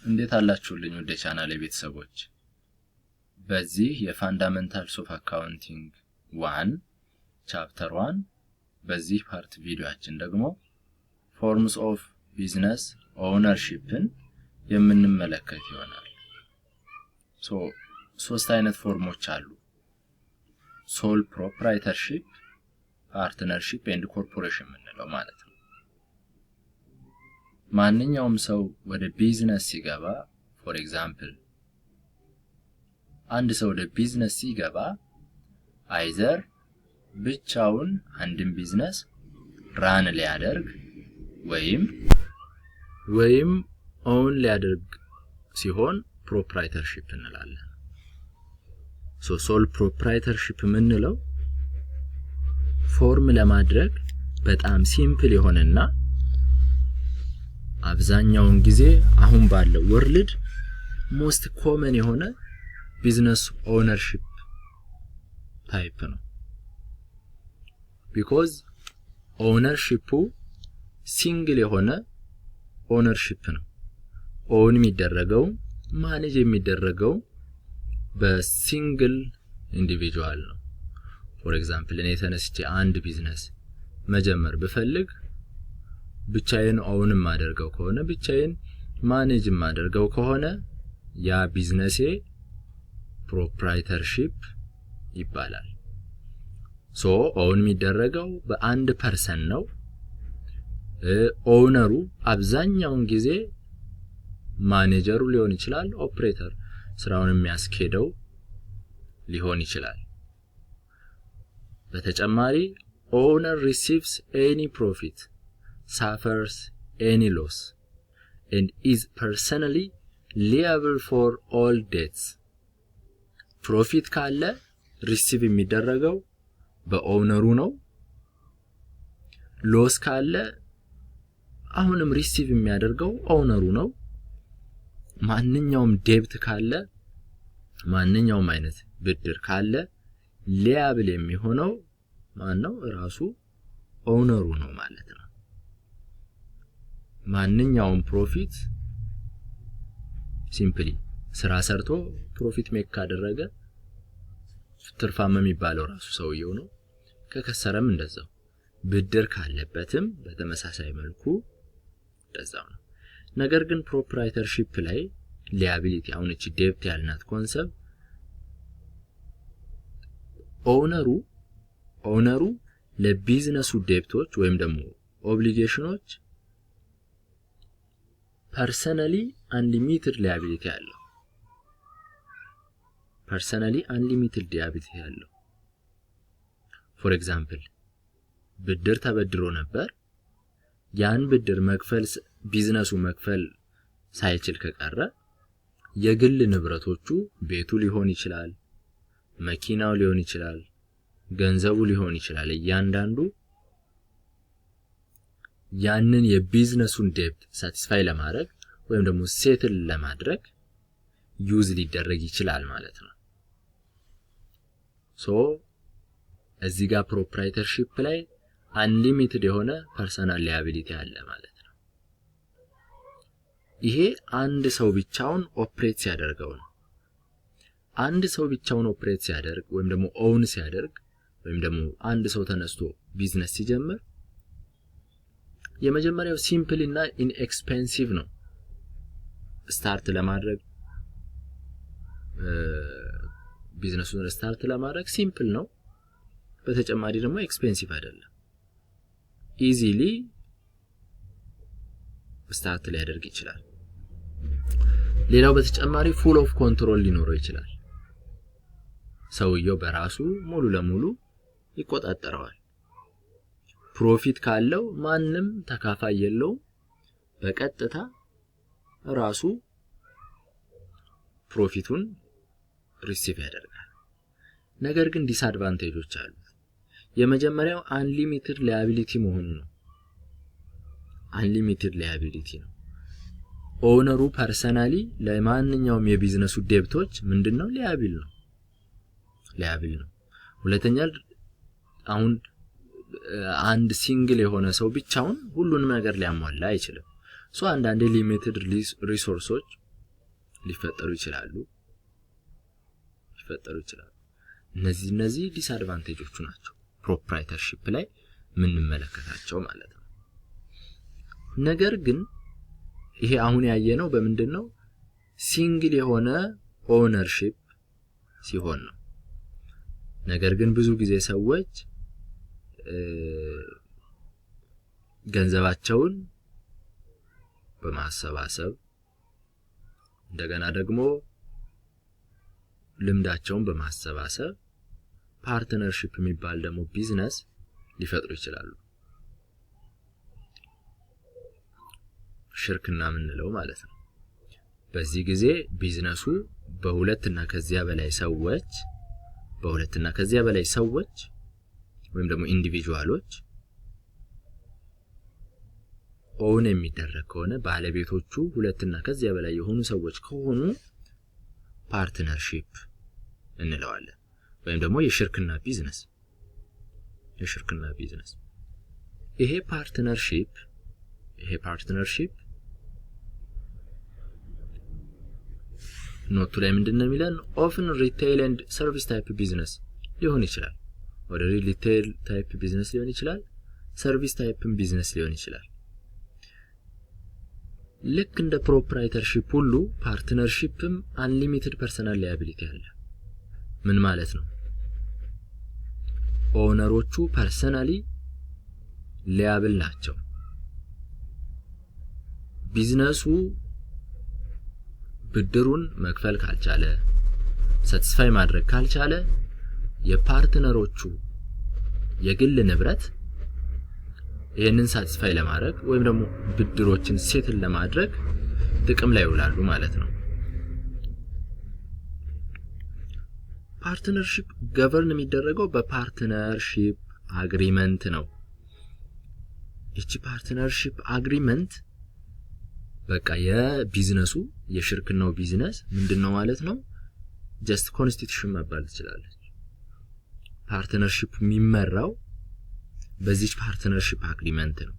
እንዴት አላችሁልኝ ወደ ቻናሌ ቤተሰቦች? በዚህ የፋንዳሜንታልስ ኦፍ አካውንቲንግ 1 ቻፕተር 1 በዚህ ፓርት ቪዲዮአችን ደግሞ ፎርምስ ኦፍ ቢዝነስ ኦውነርሺፕን የምንመለከት ይሆናል። ሶስት አይነት ፎርሞች አሉ። ሶል ፕሮፕራይተርሺፕ፣ ፓርትነርሺፕ ኤንድ ኮርፖሬሽን የምንለው ማለት ነው። ማንኛውም ሰው ወደ ቢዝነስ ሲገባ ፎር ኤግዛምፕል አንድ ሰው ወደ ቢዝነስ ሲገባ አይዘር ብቻውን አንድን ቢዝነስ ራን ሊያደርግ ወይም ኦውን ሊያደርግ ሲሆን ፕሮፕራይተርሺፕ እንላለን። ሶል ፕሮፕራይተርሺፕ የምንለው ፎርም ለማድረግ በጣም ሲምፕል የሆነና አብዛኛውን ጊዜ አሁን ባለው ወርልድ ሞስት ኮመን የሆነ ቢዝነስ ኦውነርሺፕ ታይፕ ነው። ቢኮዝ ኦውነርሺፑ ሲንግል የሆነ ኦውነርሺፕ ነው። ኦውን የሚደረገው ማኔጅ የሚደረገው በሲንግል ኢንዲቪጁዋል ነው። ፎር ኤግዛምፕል እኔ ተነስቼ አንድ ቢዝነስ መጀመር ብፈልግ ብቻዬን ኦውን ማደርገው ከሆነ ብቻዬን ማኔጅ ማደርገው ከሆነ ያ ቢዝነሴ ፕሮፕራይተርሺፕ ይባላል። ኦውን የሚደረገው በአንድ ፐርሰን ነው። ኦውነሩ አብዛኛውን ጊዜ ማኔጀሩ ሊሆን ይችላል፣ ኦፕሬተር ስራውን የሚያስኬደው ሊሆን ይችላል። በተጨማሪ owner receives any profit, suffers any loss, and is personally liable for all debts. ፕሮፊት ካለ ሪሲቭ የሚደረገው በኦውነሩ ነው። ሎስ ካለ አሁንም ሪሲቭ የሚያደርገው ኦውነሩ ነው። ማንኛውም ዴብት ካለ ማንኛውም አይነት ብድር ካለ ሊያብል የሚሆነው ማነው? ራሱ ኦውነሩ ነው ማለት ነው። ማንኛውም ፕሮፊት ሲምፕሊ ስራ ሰርቶ ፕሮፊት ሜክ ካደረገ ትርፋማ የሚባለው ራሱ ሰውየው ነው። ከከሰረም እንደዛው፣ ብድር ካለበትም በተመሳሳይ መልኩ እንደዛው ነው። ነገር ግን ፕሮፕራይተርሺፕ ላይ ሊያቢሊቲ አሁን እቺ ዴብት ያልናት ኮንሰፕት ኦውነሩ ለቢዝነሱ ዴብቶች ወይም ደግሞ ኦብሊጌሽኖች ፐርሰናሊ አንሊሚትድ ሊያቢሊቲ ያለው ፎር ኤግዛምፕል ብድር ተበድሮ ነበር። ያን ብድር ቢዝነሱ መክፈል ሳይችል ከቀረ የግል ንብረቶቹ ቤቱ ሊሆን ይችላል፣ መኪናው ሊሆን ይችላል፣ ገንዘቡ ሊሆን ይችላል። እያንዳንዱ ያንን የቢዝነሱን ዴብት ሳቲስፋይ ለማድረግ ወይም ደግሞ ሴትል ለማድረግ ዩዝ ሊደረግ ይችላል ማለት ነው። እዚህ ጋር ፕሮፕራይተርሺፕ ላይ አንሊሚትድ የሆነ ፐርሰናል ሊያቢሊቲ አለ ማለት ነው። ይሄ አንድ ሰው ብቻውን ኦፕሬት ሲያደርገው ነው። አንድ ሰው ብቻውን ኦፕሬት ሲያደርግ ወይም ደግሞ ኦውን ሲያደርግ ወይም ደግሞ አንድ ሰው ተነስቶ ቢዝነስ ሲጀምር የመጀመሪያው ሲምፕል እና ኢንኤክስፔንሲቭ ነው። ስታርት ለማድረግ ቢዝነሱን ስታርት ለማድረግ ሲምፕል ነው። በተጨማሪ ደግሞ ኤክስፔንሲቭ አይደለም። ኢዚሊ ስታርት ሊያደርግ ይችላል። ሌላው በተጨማሪ ፉል ኦፍ ኮንትሮል ሊኖረው ይችላል። ሰውየው በራሱ ሙሉ ለሙሉ ይቆጣጠረዋል። ፕሮፊት ካለው ማንም ተካፋይ የለውም። በቀጥታ ራሱ ፕሮፊቱን ሪሲቭ ያደርጋል። ነገር ግን ዲስአድቫንቴጆች አሉት። የመጀመሪያው አንሊሚትድ ሊያቢሊቲ መሆኑ ነው። አንሊሚትድ ሊያቢሊቲ ነው። ኦውነሩ ፐርሰናሊ ለማንኛውም የቢዝነሱ ዴብቶች ምንድነው? ሊያቢል ነው። ሁለተኛ አሁን አንድ ሲንግል የሆነ ሰው ብቻውን ሁሉንም ነገር ሊያሟላ አይችልም። አንዳንዴ ሊሚትድ ሪሶርሶች ሊፈጠሩ ይችላሉ። እነዚህ ዲስአድቫንቴጆቹ ናቸው ፕሮፕራይተርሺፕ ላይ ምን መለከታቸው ማለት ነው። ነገር ግን ይሄ አሁን ያየነው በምንድነው ሲንግል የሆነ ኦነርሺፕ ሲሆን ነው። ነገር ግን ብዙ ጊዜ ሰዎች ገንዘባቸውን በማሰባሰብ እንደገና ደግሞ ልምዳቸውን በማሰባሰብ ፓርትነርሺፕ የሚባል ደግሞ ቢዝነስ ሊፈጥሩ ይችላሉ። ሽርክና ምንለው ማለት ነው። በዚህ ጊዜ ቢዝነሱ በሁለትና ከዚያ በላይ ሰዎች ወይም ደግሞ ኢንዲቪጁዋሎች ኦውን የሚደረግ ከሆነ ባለቤቶቹ ሁለትና ከዚያ በላይ የሆኑ ሰዎች ከሆኑ ፓርትነርሺፕ እንለዋለን ወይም ደግሞ የሽርክና ቢዝነስ። ይሄ ፓርትነርሺፕ ኖቱ ላይ ምንድነው የሚለን often retail and service type business ሊሆን ይችላል። ወደ ሪቴል ታይፕ ቢዝነስ ሊሆን ይችላል፣ ሰርቪስ ታይፕ ቢዝነስ ሊሆን ይችላል። ልክ እንደ ፕሮፕራይተርሺፕ ሁሉ ፓርትነርሺፕም አንሊሚትድ ፐርሰናል ላያቢሊቲ አለ። ምን ማለት ነው? ኦነሮቹ ፐርሰናሊ ሊያብል ናቸው። ቢዝነሱ ብድሩን መክፈል ካልቻለ ሳቲስፋይ ማድረግ ካልቻለ የፓርትነሮቹ የግል ንብረት ይሄንን ሳቲስፋይ ለማድረግ ወይም ደግሞ ብድሮችን ሴትል ለማድረግ ጥቅም ላይ ይውላሉ ማለት ነው። ፓርትነርሺፕ ገቨርን የሚደረገው በፓርትነርሺፕ አግሪመንት ነው። እቺ ፓርትነርሺፕ አግሪመንት በቃ የቢዝነሱ የሽርክናው ቢዝነስ ምንድነው ማለት ነው? ጀስት ኮንስቲቱሽን መባል ይችላል። ፓርትነርሺፕ የሚመራው በዚህ ፓርትነርሺፕ አግሪመንት ነው።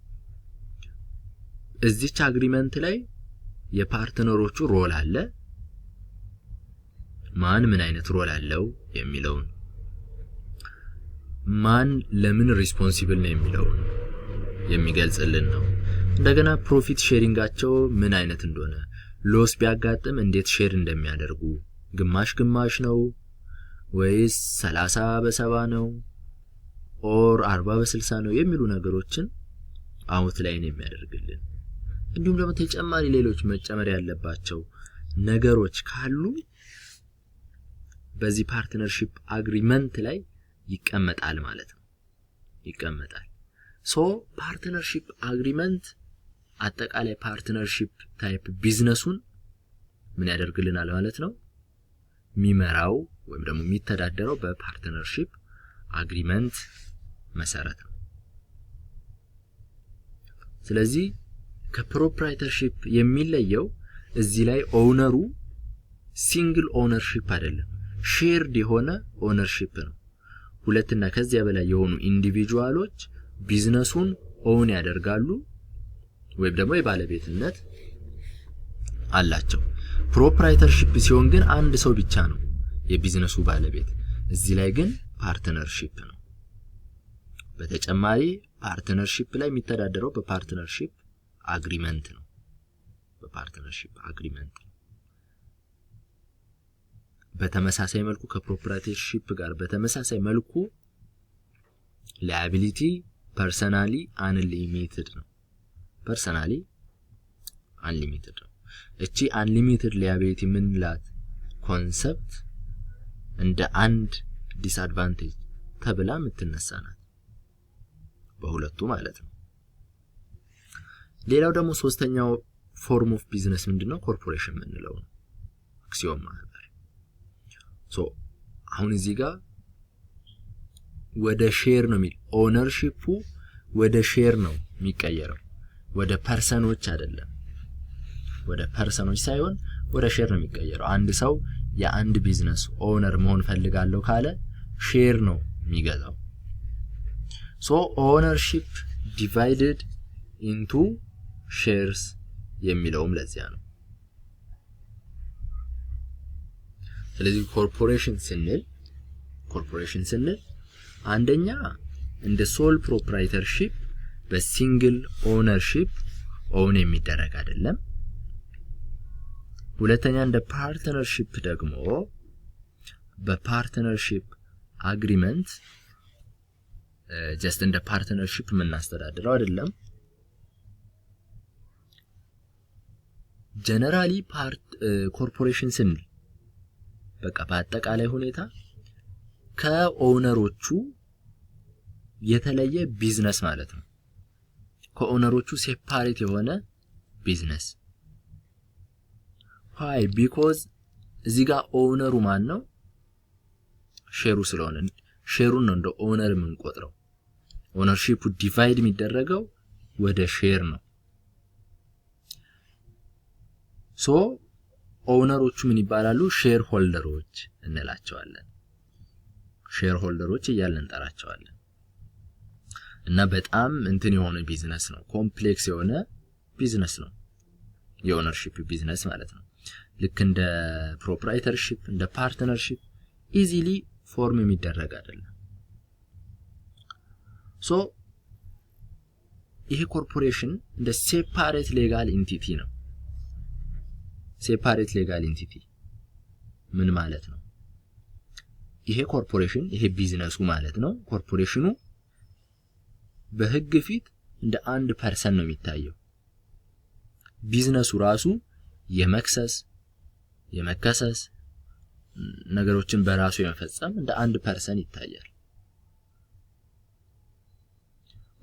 እዚች አግሪመንት ላይ የፓርትነሮቹ ሮል አለ። ማን ምን አይነት ሮል አለው የሚለው፣ ማን ለምን ሪስፖንሲብል ነው የሚለው የሚገልጽልን ነው። እንደገና ፕሮፊት ሼሪንጋቸው ምን አይነት እንደሆነ፣ ሎስ ቢያጋጥም እንዴት ሼር እንደሚያደርጉ፣ ግማሽ ነው ወይስ 30/70 ነው ኦር 40/60 ነው የሚሉ ነገሮችን አውትላይን የሚያደርግልን። እንዲሁም ደግሞ ተጨማሪ ሌሎች መጨመር ያለባቸው ነገሮች ካሉ በዚህ ፓርትነርሺፕ አግሪመንት ላይ ይቀመጣል ማለት ነው። ሶ ፓርትነርሺፕ አግሪመንት አጠቃላይ ፓርትነርሺፕ ታይፕ ቢዝነሱን ምን ያደርግልናል ማለት ነው? የሚመራው ወይም ደግሞ የሚተዳደረው በፓርትነርሺፕ አግሪመንት መሰረት ነው። ስለዚህ ከፕሮፕራይተርሺፕ የሚለየው እዚህ ላይ ኦነሩ ሲንግል ኦነርሺፕ አይደለም፣ ሼርድ የሆነ ኦነርሺፕ ነው። ሁለትና ከዚያ በላይ የሆኑ ኢንዲቪጁዋሎች ቢዝነሱን ኦውን ያደርጋሉ ወይም ደግሞ የባለቤትነት አላቸው። ፕሮፕራይተርሺፕ ሲሆን ግን አንድ ሰው ብቻ ነው የቢዝነሱ ባለቤት። እዚህ ላይ ግን ፓርትነርሺፕ ነው። በተጨማሪ ፓርትነርሺፕ ላይ የሚተዳደረው በፓርትነርሺፕ አግሪመንት ነው። በተመሳሳይ መልኩ ከፕሮፕራይተርሺፕ ጋር በተመሳሳይ መልኩ ላያቢሊቲ ፐርሰናሊ አንሊሚትድ ነው። እቺ አንሊሚትድ ላያቢሊቲ ምንላት ኮንሰፕት እንደ አንድ ዲስአድቫንቴጅ ተብላ የምትነሳናት በሁለቱ ማለት ነው። ሌላው ደግሞ ሶስተኛው ፎርም ኦፍ ቢዝነስ ምንድነው? ኮርፖሬሽን ምንለው ነው። አክሲዮን ማህበር። አሁን እዚህ ጋር ወደ ሼር ነው የሚል ኦነርሺፑ ወደ ሼር ነው የሚቀየረው፣ ወደ ፐርሰኖች አይደለም። ወደ ፐርሰኖች ሳይሆን ወደ ሼር ነው የሚቀየረው። አንድ ሰው የአንድ ቢዝነስ ኦነር መሆን ፈልጋለሁ ካለ ሼር ነው የሚገዛው። ኦነርሺፕ ዲቫይድድ ኢንቱ ሼርስ የሚለውም ለዚያ ነው። ስለዚህ ኮርፖሬሽን ስንል አንደኛ እንደ ሶል ፕሮፕራይተርሺፕ በሲንግል ኦነርሺፕ ኦውን የሚደረግ አይደለም። ሁለተኛ እንደ ፓርትነርሺፕ ደግሞ በፓርትነርሺፕ አግሪመንት ጀስት እንደ ፓርትነርሺፕ የምናስተዳድረው አይደለም። ጀነራሊ ኮርፖሬሽን ስንል በቃ በአጠቃላይ ሁኔታ ከኦነሮቹ የተለየ ቢዝነስ ማለት ነው። ከኦነሮቹ ሴፓሬት የሆነ ቢዝነስ። why because እዚህ ጋር ኦነሩ ማን ነው? ሼሩ ስለሆነ ሼሩን ነው እንደ ኦነር የምንቆጥረው። ኦነርሺፑ ዲቫይድ የሚደረገው ወደ ሼር ነው። ሶ ኦነሮቹ ምን ይባላሉ? ሼር ሆልደሮች እንላቸዋለን። ሼር ሆልደሮች እያልን እንጠራቸዋለን። እና በጣም እንትን የሆነ ቢዝነስ ነው፣ ኮምፕሌክስ የሆነ ቢዝነስ ነው የኦነርሺፕ ቢዝነስ ማለት ነው። ልክ እንደ ፕሮፕራይተርሺፕ እንደ ፓርትነርሺፕ ኢዚሊ ፎርም የሚደረግ አይደለም። ሶ ይሄ ኮርፖሬሽን እንደ ሴፓሬት ሌጋል ኢንቲቲ ነው። ሴፓሬት ሌጋል ኢንቲቲ ምን ማለት ነው? ይሄ ኮርፖሬሽን ይሄ ቢዝነሱ ማለት ነው። ኮርፖሬሽኑ በህግ ፊት እንደ አንድ ፐርሰን ነው የሚታየው። ቢዝነሱ ራሱ የመከሰስ ነገሮችን በራሱ የመፈጸም እንደ አንድ ፐርሰን ይታያል።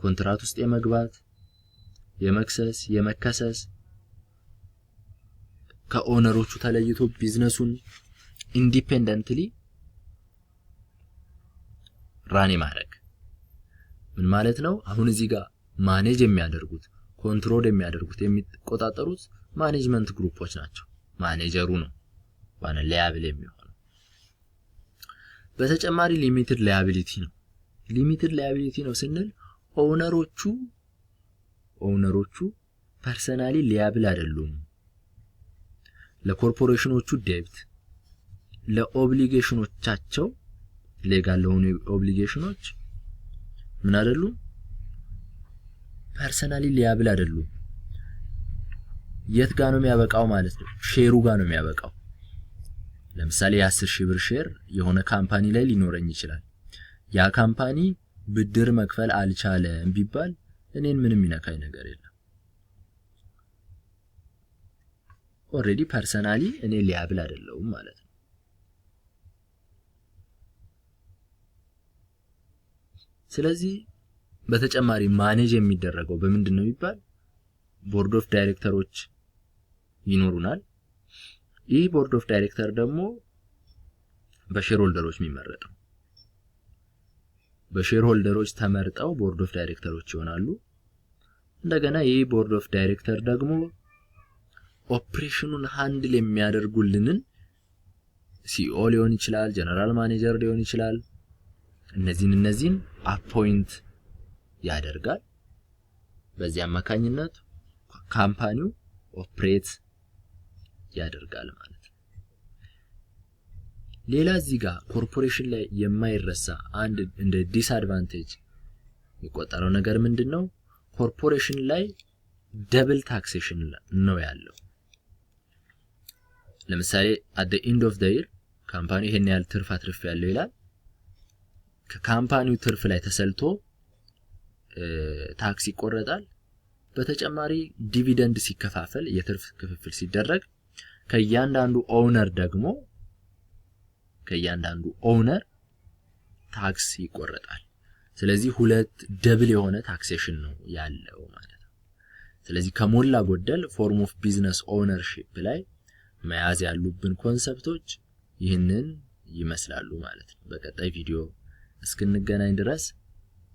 ኮንትራት ውስጥ የመግባት የመከሰስ ከኦነሮቹ ተለይቶ ቢዝነሱን ኢንዲፔንደንትሊ ራን ማድረግ ምን ማለት ነው? አሁን እዚህ ጋር ማኔጅ የሚያደርጉት ኮንትሮል የሚያደርጉት የሚቆጣጠሩት ማኔጅመንት ግሩፖች ናቸው። ማኔጀሩ ነው ዋና ሊያብል የሚሆነው። በተጨማሪ ሊሚትድ ላያቢሊቲ ነው። ሊሚትድ ላያቢሊቲ ነው ስንል ኦነሮቹ ፐርሰናሊ ሊያብል አይደሉም። ለኮርፖሬሽኖቹ ዴብት ለኦብሊጌሽኖቻቸው ሌጋል ለሆኑ ኦብሊጌሽኖች ምን አይደሉ? ፐርሰናሊ ሊያብል አይደሉ። የት ጋር ነው የሚያበቃው ማለት ነው? ሼሩ ጋር ነው የሚያበቃው። ለምሳሌ የ10,000 ብር ሼር የሆነ ካምፓኒ ላይ ሊኖረኝ ይችላል። ያ ካምፓኒ ብድር መክፈል አልቻለም ቢባል እኔን ምንም ይነካኝ ነገር የለም። ኦሬዲ ፐርሰናሊ እኔ ሊያብል አይደለሁም ማለት ነው። ስለዚህ በተጨማሪ ማኔጅ የሚደረገው በምንድነው ይባል? ቦርድ ኦፍ ዳይሬክተሮች ይኖሩናል። ይህ ቦርድ ኦፍ ዳይሬክተር ደግሞ በሼር ሆልደሮች የሚመረጠው። በሼር ሆልደሮች ተመርጠው ቦርድ ኦፍ ዳይሬክተሮች ይሆናሉ። እንደገና ይህ ቦርድ ኦፍ ዳይሬክተር ደግሞ ኦፕሬሽኑን ሃንድል የሚያደርጉልንን ሲኦ ሊሆን ይችላል፣ ጀነራል ማኔጀር ሊሆን ይችላል። እነዚህን አፖይንት ያደርጋል። በዚህ አማካኝነት ካምፓኒው ኦፕሬት ያደርጋል ማለት ነው። ሌላ እዚህ ጋር ኮርፖሬሽን ላይ የማይረሳ አንድ እንደ ዲስአድቫንቴጅ የሚቆጠረው ነገር ምንድነው? ኮርፖሬሽን ላይ ደብል ታክሴሽን ነው ያለው። ለምሳሌ at the end of the year ካምፓኒው ይሄን ያህል ትርፍ አትርፍ ያለው ይላል። ከካምፓኒው ትርፍ ላይ ተሰልቶ ታክስ ይቆረጣል። በተጨማሪ ዲቪደንድ ሲከፋፈል የትርፍ ክፍፍል ሲደረግ ከእያንዳንዱ ኦውነር ታክስ ይቆረጣል። ስለዚህ ሁለት ደብል የሆነ ታክሴሽን ነው ያለው ማለት ነው። ስለዚህ ከሞላ ጎደል ፎርም ኦፍ ቢዝነስ ኦነርሺፕ ላይ መያዝ ያሉብን ኮንሰፕቶች ይህንን ይመስላሉ ማለት ነው። በቀጣይ ቪዲዮ እስክንገናኝ ድረስ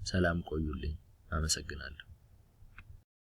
ሰላም ቆዩልኝ። አመሰግናለሁ።